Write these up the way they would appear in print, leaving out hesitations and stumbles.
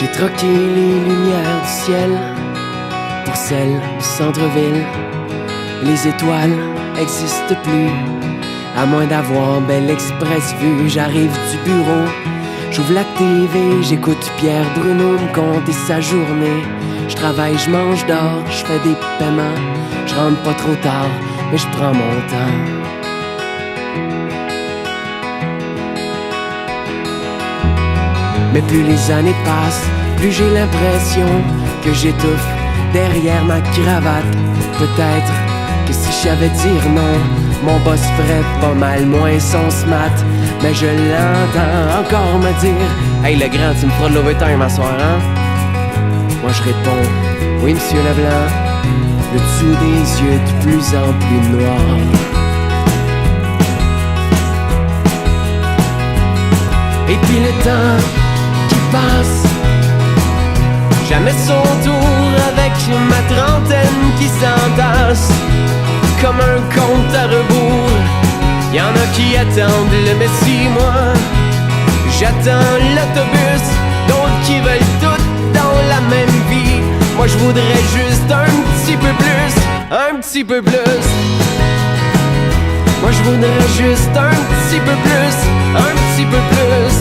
J'ai troqué les lumières du ciel pour celles du centre-ville. Les étoiles existent plus, à moins d'avoir belle express vue. J'arrive du bureau, j'ouvre la TV, j'écoute Pierre Bruno me conter sa journée. Je travaille, je mange, dors, je fais des paiements. Je rentre pas trop tard, mais je prends mon temps. Mais plus les années passent, plus j'ai l'impression que j'étouffe derrière ma cravate. Peut-être que si je savais dire non, mon boss ferait pas mal moins son smat. Mais je l'entends encore me dire: hey le grand, tu me feras de l'overtime à soir, hein? Moi je réponds: oui monsieur Leblanc, le dessous des yeux de plus en plus noir. Et puis le temps qui passe, jamais son tour avec ma trentaine qui s'entasse comme un compte à rebours. Y'en a qui attendent le messie, moi j'attends l'autobus. D'autres qui veulent tout dans la même vie. Moi je voudrais juste un petit peu plus, un petit peu plus. Moi je voudrais juste un petit peu plus, un petit peu plus.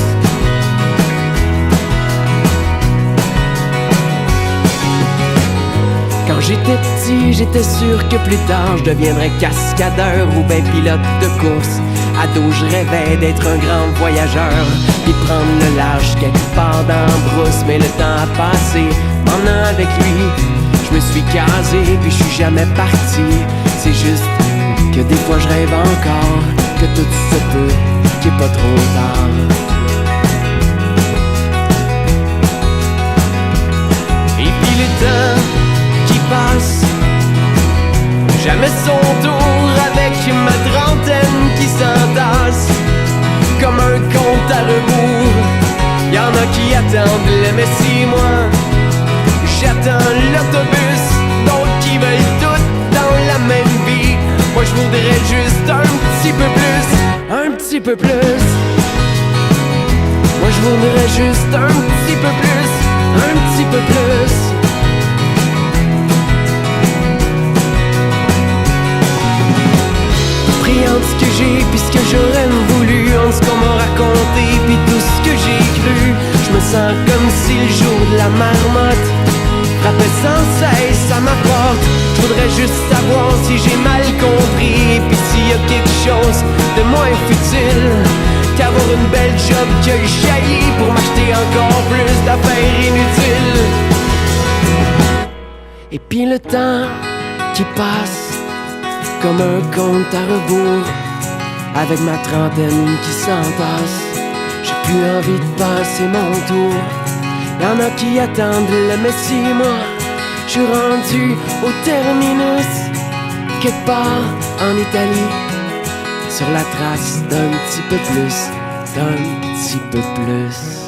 Quand j'étais petit, j'étais sûr que plus tard je deviendrais cascadeur ou ben pilote de course. Ado, je rêvais d'être un grand voyageur puis prendre le large quelque part dans la brousse. Mais le temps a passé, m'emmenant avec lui. Je me suis casé puis je suis jamais parti. C'est juste que des fois je rêve encore que tout se peut, qu'il est pas trop tard. Et puis le temps qui passe, jamais son tour avec ma trentaine qui s'entasse comme un compte à rebours. Y'en a qui attendent le messie, moi j'attends l'autobus. D'autres qui veulent tout dans la même vie. Moi je voudrais juste un petit peu plus, un petit peu plus. Moi je voudrais juste un petit peu plus, un petit peu plus. Entre ce que j'ai pis ce que j'aurais voulu, entre ce qu'on m'a raconté pis tout ce que j'ai cru, je me sens comme si le jour de la marmotte frappait sans cesse à ma porte. Je voudrais juste savoir si j'ai mal compris, pis s'il y a quelque chose de moins futile qu'avoir une belle job que jaillit pour m'acheter encore plus d'affaires inutiles. Et puis le temps qui passe comme un compte à rebours, avec ma trentaine qui s'entasse. J'ai plus envie de passer mon tour. Y'en a qui attendent le messie, moi je suis rendu au terminus, quelque part en Italie, sur la trace d'un petit peu plus, d'un petit peu plus.